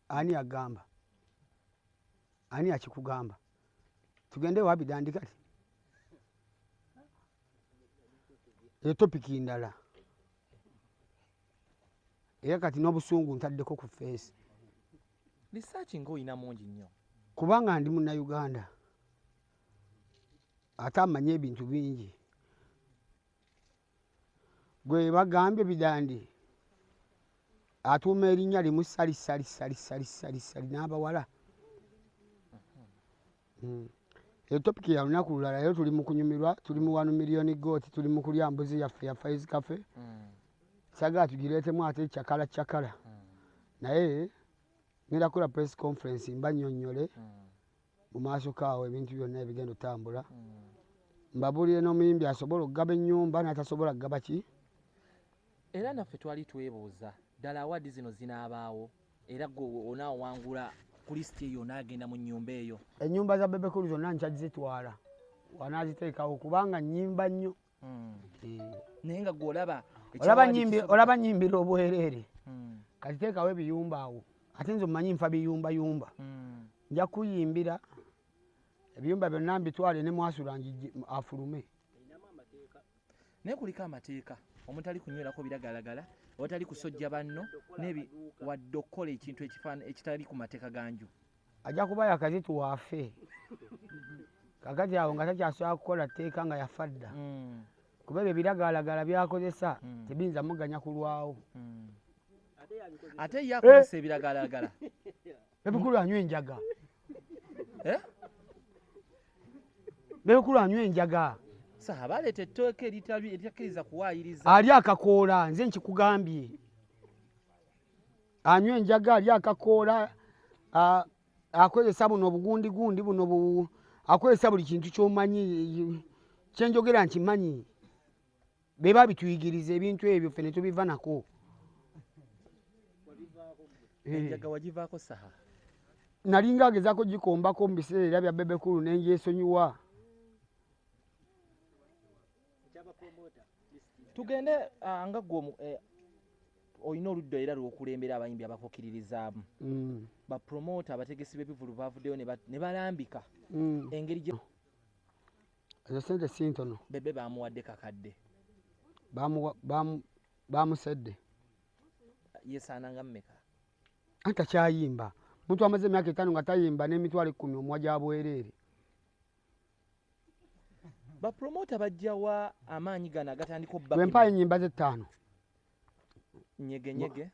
Ani agamba? Ani akikugamba? Tugende wa bidandi kati? Topiki ndala. Era kati n'obusungu ntaddeko ku face. Research ng'oyina mungi nnyo. Kubanga ndi Munnayuganda. Ate amanyi ebintu bingi. Gwe bagambye bidandi. Atuuma erinnya limu sali n'abawala. Topiki ya lunaku lulala rero tuli mu kunyumirwa, tuli mu 1 million goat, tuli mu kulya mbuzi yaffe ya Faiz Cafe. Saga tugireetemu ate cyakala. Naye ngenda kukola press conference mbannyonnyole mu maaso kaawo ebintu byonna ebigenda otambula. Mbabuulire n'omuyimbi asobola okugaba ennyumba n'atasobola kugaba ki. Era naffe twali twebuuza ddala awaadi zino zinaabaawo era gwe onaawangula ku lisiti eyo n'agenda mu nnyumba eyo. Ennyumba za Bebe Cool zonna nkyazitwala wanaaziteekawo kubanga nnyimba nnyo. Naye nga gw'olaba olaba nnyimbira obwereere. Kati teekawo ebiyumba awo ate nze omanyi nfa biyumba. Nja kuyimbira ebiyumba byonna mbitwale ne mwasula afulume. Naye kuliko amateeka omutali kunywerako biragalagala otali kusojja banno wadde okukola ekintu ekitali ku mateeka ganju. Ajja kuba yakazitu waafe. Kakati awo nga takyasobola kukola tteeka nga yafa dda. Kuba ebyo biragalagala byakozesa tebiyinza muganya kulwawo. Ate ye akozesa ebiragalagala. Bebe Cool anywa enjaga. Bebe Cool anywa enjaga. Saha baleeta ettooke eritakkiriza kuwaayiriza. Ali akakoola nze nkikugambye. Anywa enjaga ali akakoola akozesa buno obugundi buno akozesa buli kintu ky'omanyi kyenjogera nkimanyi. Be babituyigiriza ebintu ebyo ffe ne tubiva nako. Enjaga wagivaako Saha? Nali ng'agezaako gikombako mu biseera bya Bebe Cool ne ngyesonyiwa. Tugende nga gwe olina oludda era lw'okulembera abayimbi abafukiririzaamu. Bapromota abategesi b'ebivulu baavuddeyo ne balambika engeri gye ezo sente si ntono. Bebe baamuwadde kakadde. Baamusedde. Yeesaananga mmeka? Takyayimba. Omuntu amaze emyaka 5 nga tayimba n'emitwalo 10 omuwa gya bwereere. Bapromota bajjawa amaanyi gano agatandika obba. Bwe mpaayo ennyimba ze 5. Nyege.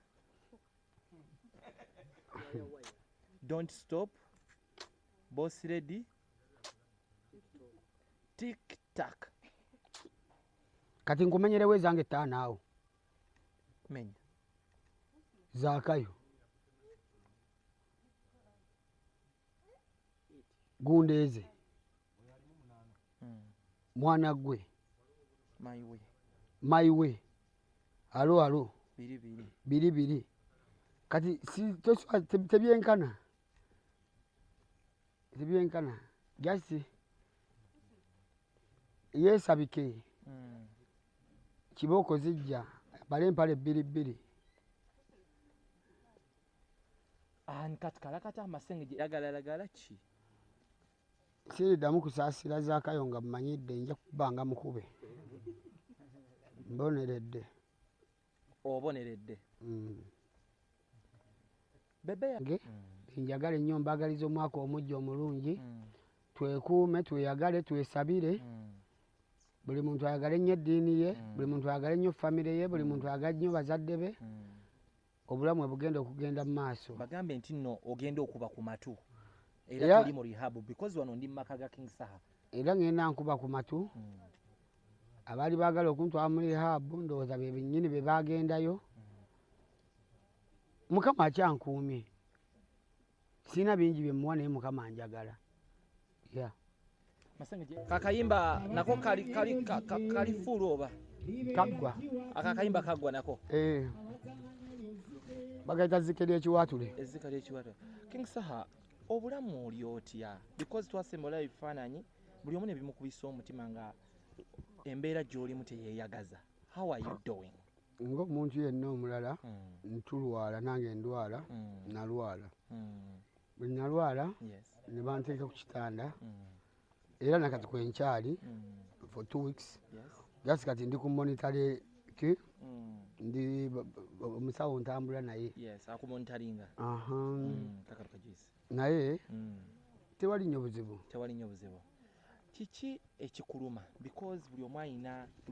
Don't stop. Boss ready. Tick tack. Kati nkumenyerewo ezange 5 awo. Menya. Zaakayo. Gundeeze. Mwana gwe. My way. Alo. Biri. Kati tebyenkana. Just yeesabike. Kibooko zijja. Bale empale bbiri. Kati kalakata amasenge giragalagala ki? Siriddamu kusaasira Zaakayo nga mmanyidde nja kubanga mukube. Mboneredde. Oboneredde. Bebe yange njagala ennyo mbaagaliza omwaka omujja omulungi. Twekuume, tweyagale, twesabire. Buli muntu ayagale nnyo eddiini ye, buli muntu ayagale nnyo famire ye, buli muntu ayagale nnyo bazadde be. Obulamu bugenda okugenda mu maaso. Bagambe nti nno ogenda okuba ku matu. Era tuli mu rehab because wano ndi maka ga King Saha. Era ngenda nkuba ku matu. Abaali baagala okuntwala mu rehab ndowooza be bennyini be baagendayo. Mukama akyankuumye. Sina bingi bye muwa naye Mukama anjagala. Kakayimba nako kali full oba? Kaggwa. Akakayimba kaggwa nako? Bagaita zikeri ekiwatule. Ezzika ly'ekiwatule. King Saha, obulamu oli otya? Because twasembola ebifaananyi buli omu ne bimukubisa omutima nga embeera gy'olimu teyeeyagaza. How are you doing? ng'omuntu yenna omulala ntulwala nange ndwala nalwala bwe nalwala ne banteeka ku kitanda era nakati kwenkyali for 2 weeks just kati ndi ku monitale ki ndi omusawo ntambula naye akumonitalinga naye tewali nnyo buzibu kiki ekikuluma because buli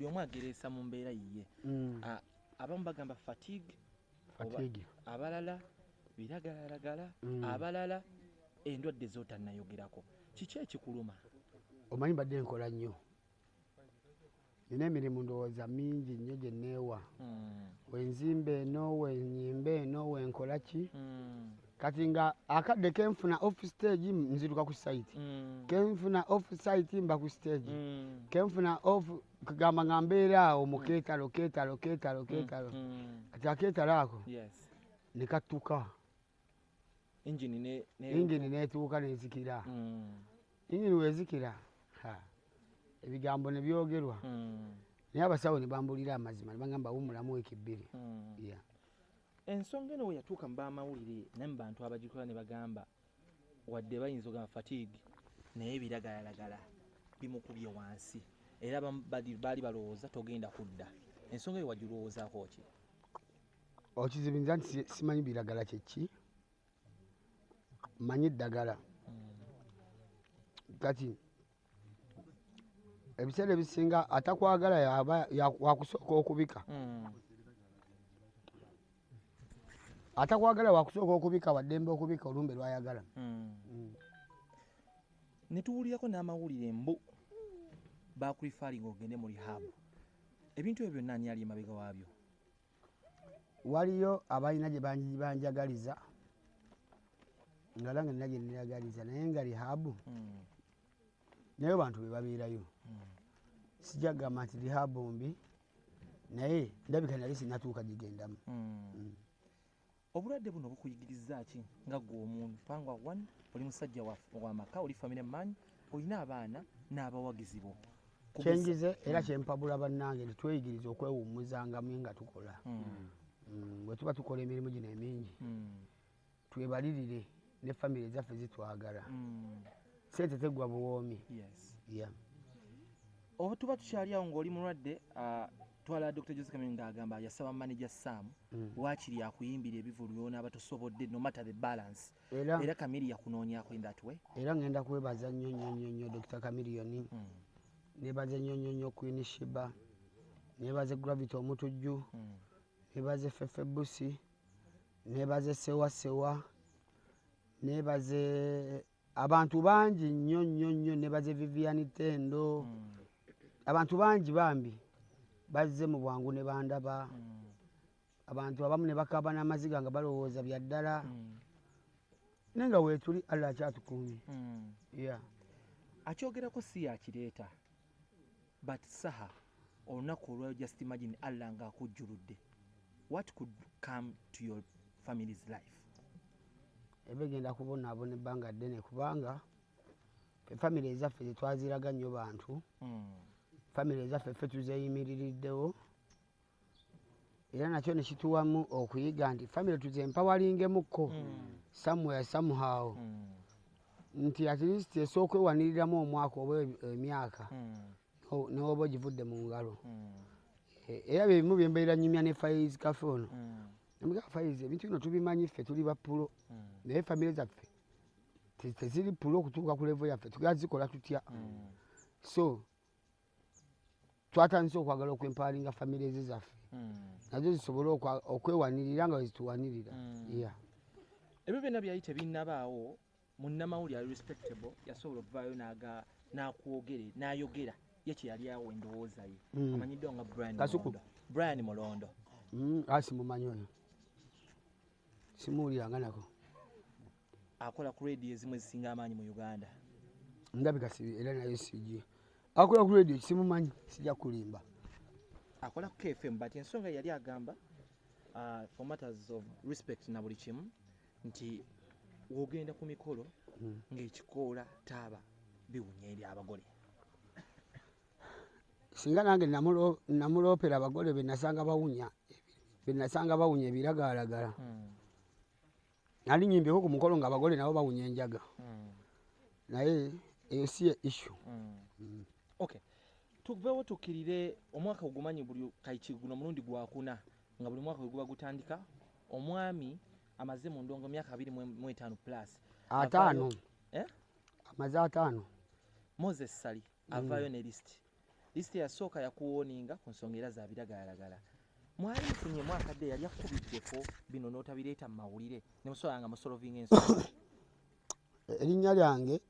omu agereesa mu mbeera yiye abamu bagamba fatigue abalala biragalalagala abalala endwadde zootannayogerako kiki ekikuluma omanyi mbadde nkola nnyo nina emirimu ndowooza mingi nnyo gye neewa wenzimba eno wenyimba eno wenkola ki kati nga akadde kenfuna off stage nziruka ku site kenfuna off site mba ku stage kenfuna off kugamba nga mbeera awo mu keetalo kati akeetalo ako ne kattuka ingini neetuuka nezikira ingini wezikira ebigambo ne byogerwa naye abasawo ne bambulira amazima ne bagamba wumulamu weeki 2 ensonga eno we yatuuka mu bamawulire naye mu bantu abagikola ne bagamba wadde bayinza ogamba fatigue naye biragalalagala bimukubye wansi era baali balowooza togenda kudda ensonga eyo wagirowoozaako ki okizibinza nti simanyi biragala kyeki manyi ddagala kati ebiseera ebisinga atakwagala wakusooka okubika atakwagala wakusooka okubika waddembe okubika olumbe lwayagala ne tuwulirako n'amawulire mbu bakurifaalinga ogende mu rehab ebintu ebyo byonna ani ali emabega waabyo waliyo abalina gye banjagaliza nga lange nina gye neyagaliza naye nga rehab naye bantu be babeerayo sijja kugamba nti rehab mbi naye ndabika nali sinatuuka gigendamu obulwadde buno bukuyigiriza ki nga gwe omuntu pangwa one oli musajja w'amaka oli famire man olina abaana n'abawagizi bo kyenjize era kyempabula bannange tetweyigiriza okwewummuzangamu nga tukola bwe tuba tukola emirimu gino emingi twebalirire ne famire zaffe zitwagala sente teggwa buwoomi oba tuba tukyali awo ng'oli mulwadde twala Dr. Joseph Kamere ng'agamba yasaba manager Sam waakiri akuyimbira ebivulu by'onaaba tosobodde no matter the balance era Kamere yakunoonyaako in that way era ngenda kwebaza nnyo Dr. Kamere nebaza nnyo Queen Shiba nebaza Gravity omutujju nebaza Fefe Busi nebaza Sewa nebaze abantu bangi nnyo nebaze Vivian Tendo abantu bangi bambi bazze mu bwangu ne bandaba abantu abamu ne bakaba n'amaziga nga balowooza bya ddala nenga weetuli Allah akyatukuumye akyogerako si yakireeta but Saha olunaku olwa just imagine Allah ng'akujjuludde what could come to your family's life ebegenda kubonaabona ebbanga ddene kubanga famire ezaffe zetwaziraga nnyo bantu famire ezaffe ffe tuzeyimiririddewo era nakyo ne kituwamu okuyiga nti famire tuzempawalingemukko somewhere somehow nti at least esookwewaniririramu omwaka oba emyaka newoba ogivudde mu ngalo era bye bimu byembeera nnyumya ne Faiz Cafe ono namuga Faiz ebintu bino tubimanyi ffe tuli bapulo naye famire zaffe teziri pulo okutuuka ku levo yaffe tugenda zikola tutya so twatandise okwagala okwempalinga famire eze zaffe nazo zisobole okwewanirira nga wezituwanirira ebyo byonna byali tebinnabaawo munnamawuli ali respectable yasobola okuvaayo n'ayogera ye kyeyali awo endowooza ye amanyiddwa nga Brian Mulondo simumanyi oyo simuwuliranga nako akola ku radio ezimu ezisinga amaanyi mu Uganda ndabika era nayo sijje akola ku radio simumanyi sijja kulimba akola ku KFM but ensonga yali agamba for matters of respect na buli kimu nti wogenda ku mikolo ng'ekikoola taaba biwunya eri abagole singa nange namuloopera abagole be nasanga bawunya nasanga bawunya ebiragalalagala nali nyimbyeko ku mukolo ng'abagole nabo bawunya enjaga naye eyo si issue. Okay, tuveewo tukkirire omwaka ogumanyi buli kayiki guno mulundi gwakuna nga buli mwaka guba gutandika omwami amaze mu ndongo myaka 25 plus ataano amaze ataano Moses Sali avaayo ne list yasooka yakuwoninga ku nsonga era za biragalalagala mwali mfunye mwaka dde yali akubiddeko bino n'otabireeta mu mawulire ne musobola nga musolovinga ensonga. Erinnya lyange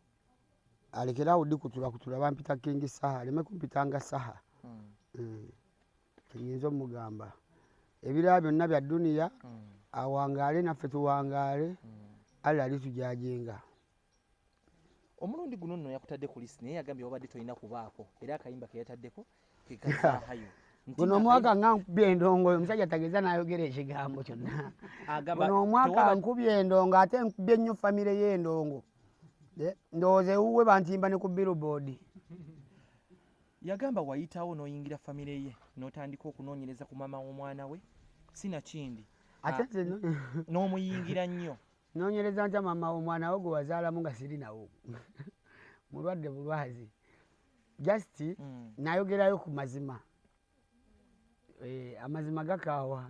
alekerawo ddi kutula bampita King Saha aleme kumpitanga Saha kiyinza omugamba ebirala byonna bya dduniya awangaale naffe tuwangaale ali ali tujajenga. Omulundi guno nno yakutadde ku list naye yagambye wabadde tolina kubaako era akayimba ke yataddeko kekasahayo guno omwaka nga nkubye endongo omusajja tageza n'ayogera ekigambo kyonna guno omwaka nkubye endongo ate nkubye nnyo famire y'endongo ndowooza ewuwe bantimba ne ku billboard. Yagamba wayitawo n'oyingira famire ye n'otandika okunoonyereza ku maama w'omwana we sinakindi ate n'omuyingira nnyo noonyereza ntya maama omwana wo gwe wazaalamu nga siri nawo mulwadde bulwazi just nayogerayo ku mazima amazima gakaawa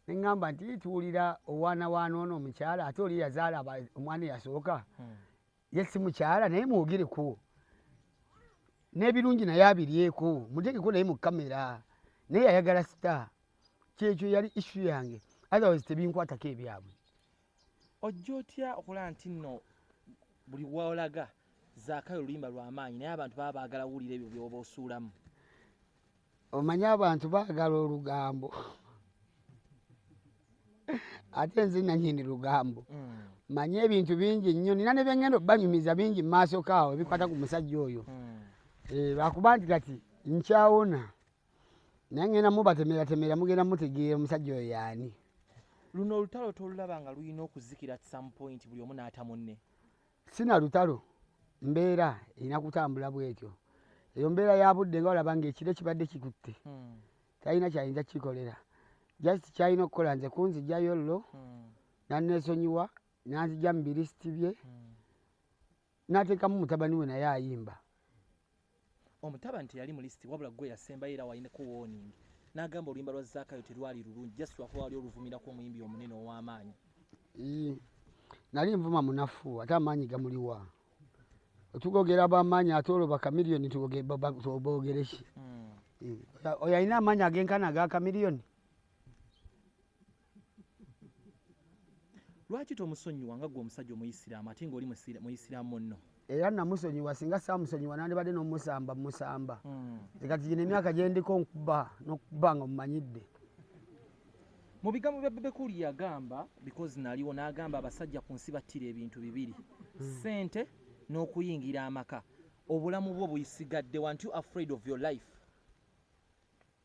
neŋŋamba nti tuwulira owaana waanoono omukyala ate oli yazaala omwana eyasooka ye si mukyala naye mwogereko n'ebirungi naye abiryeko mutegeko naye mu kamera naye yayagala sita kyekyo yali issue yange otherwise tebinkwatako ebyabwe. Ojja otya okulaba nti nno buli wolaga zaakayo oluyimba lw'amaanyi naye abantu baba baagala wulira ebyo byoba osuulamu? Omanyi abantu baagala olugambo ate nze nannyini lugambo manyi ebintu bingi nnyo nina ne byengenda obbanyumiza bingi mu maaso kaawo ebikwata ku musajja oyo lwakuba nti kati nkyawona naye ngenda mubatemeratemera mugenda mutegeera omusajja oyo yaani. Luno olutalo tolulaba nga lulina okuzikira at some point buli omu n'ata munne? Sina lutalo, mbeera erina kutambula bwetyo. Eyo mbeera ya budde nga olaba ng'ekire kibadde kikutte talina kyayinza kikolera just kyalina okukola nze kunzijjayo llo nanneesonyiwa nanzijja mu birisiti bye n'ateekamu mutabani we naye ayimba. Omutabani teyali mu lisiti wabula gwe yasembayo era walinako warning n'agamba oluyimba lwa Zaakayo terwali lulungi just lwakuba wali oluvumirako omuyimbi omunene ow'amaanyi. Nali nvuma munafu ate amaanyi gamuliwa otugogera b'amaanyi ate olwo bakamiliyoni tuboogere ki? Oyo alina amaanyi agenkana aga kamiliyoni. Lwaki tomusonyiwa nga gwe omusajja omuyisiraamu ate ng'oli muyisiraamu munno? Era namusonyiwa singa saamusonyiwa nandibadde n'omusamba musamba kati gino emyaka gye ndiko n'okuba nga mumanyidde. Mu bigambo bya Bebe Cool yagamba because naliwo n'agamba abasajja ku nsi battira ebintu bibiri ssente n'okuyingira amaka obulamu bwo buyisigadde weren't you afraid of your life?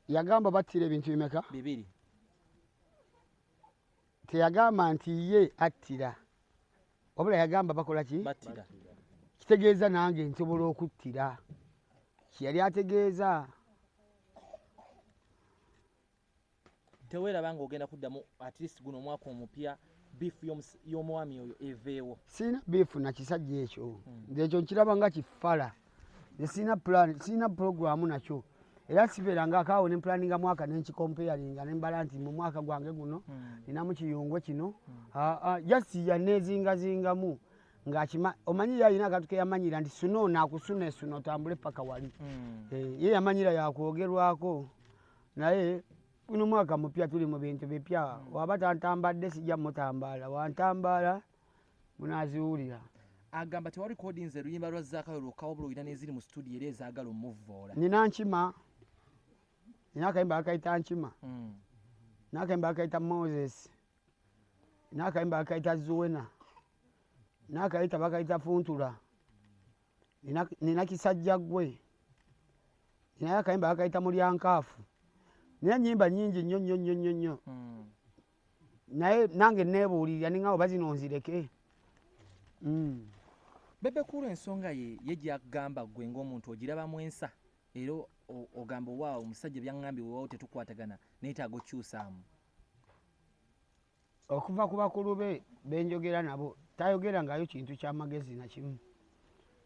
Yagamba battira ebintu bimeka? Bibiri. Teyagamba nti ye attira wabula yagamba bakola ki? Battira. Kitegeeza nange nsobola okuttira kyeyali ategeeza. Teweeraba ng'ogenda kuddamu at least guno omwaka omupya beef y'omwami oyo eveewo? Sina beef na kisajja ekyo nze ekyo nkiraba nga kifala sina plan sina programu nakyo era sibeera nga akaawo ne planinga mwaka nenkikompeyaringa ne mbala nti mu mwaka gwange guno ninamu kiyungwe kino just yaneezingazingamu ng'akima omanyi yalina akatu ke yamanyira nti suno naakusuna esuno otambule paka wali ye yamanyira yakwogerwako naye guno mwaka mupya tuli mu bintu bipya waba tantambadde sijja mutambaala wantambaala munaaziwulira. Agamba tewa recordings oluyimba lwa Zaakayo lwokka wabula olina n'eziri mu studio era ezaagala omuvoola. Nina nkima nina akayimba akayita nkima nina akayimba akayita Moses nina akayimba akayita Zuwena nina akayita bakayita Funtula nina kisajja ggwe ninayo akayimba akayita Mulyankaafu nina nnyimba nnyingi nnyo naye nange neebuulirira ninga oba zino nzireke. Bebe Cool ensonga ye gyagamba gwe ng'omuntu ogirabamu ensa era ogamba waawo omusajja byaŋŋambye weewawo tetukwatagana neetaaga okyusaamu. okuva ku bakulu be benjogera nabo tayogera ngayo kintu kya magezi na kimu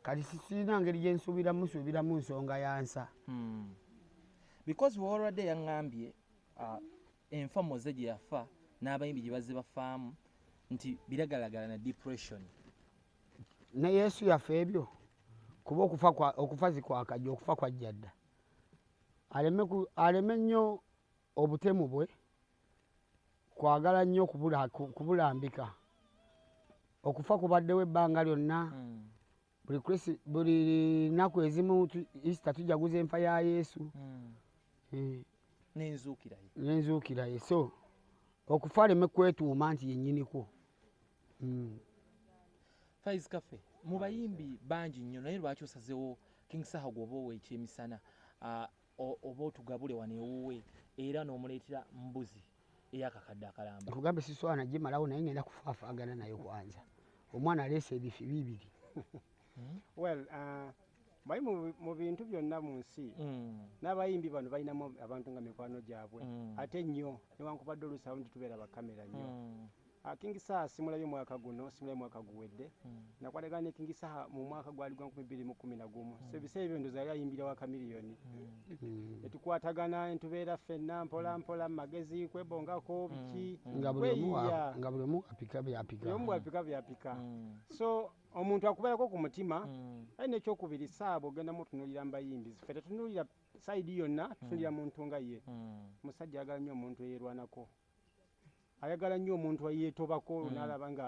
kati sirina ngeri gye nsuubiramu nsonga yansa because bw'olwadde yaŋŋambye enfa moze gye yafa n'abayimbi gye bazze bafaamu nti biragalagala na depression ne yesu yafa ebyo kuba okufa zikwakajja okufa kwajja dda aleme nnyo obutemu bwe kwagala nnyo kubulambika okufa kubaddewo ebbanga lyonna buli nnaku ezimu Easter tujaguza enfa ya Yesu n'enzuukiraye so okufa aleme kwetuuma nti yennyiniko Faiz Cafe mu bayimbi bangi nnyo naye lwaki osazeewo King Saha gw'oba owa ekyemisana oba otugabule wano ewuwe era n'omuleetera mbuzi ey'akakadde akalamba nkugambe siswala nagimalawo naye ngenda kufaafaagana nayo kwanza omwana aleese ebifi bibiri well bali mu bintu byonna mu nsi n'abayimbi bano balinamu abantu nga mikwano gyabwe ate nnyo newankubadde oluusi abamu tubeera bakamera nnyo King Saha simulabye mwaka guno simulabye mwaka guwedde nakwatagana ne King Saha mu mwaka gwali gwa 2011 so ebiseera ebyo ndoza yali ayimbira wa kamiliyoni netukwatagana entubeera ffenna mpola mpola magezi kwebongako biki nga buli omu apika byapika so omuntu akubeerako ku mutima ali nekyokubiri saaba ogenda mutunulira mbayimbi ffe tetunulira sayidi yonna tutunulira muntu nga ye musajja ayagala nnyo omuntu eyeerwanako ayagala nnyo omuntu ayeetobako n'alaba nga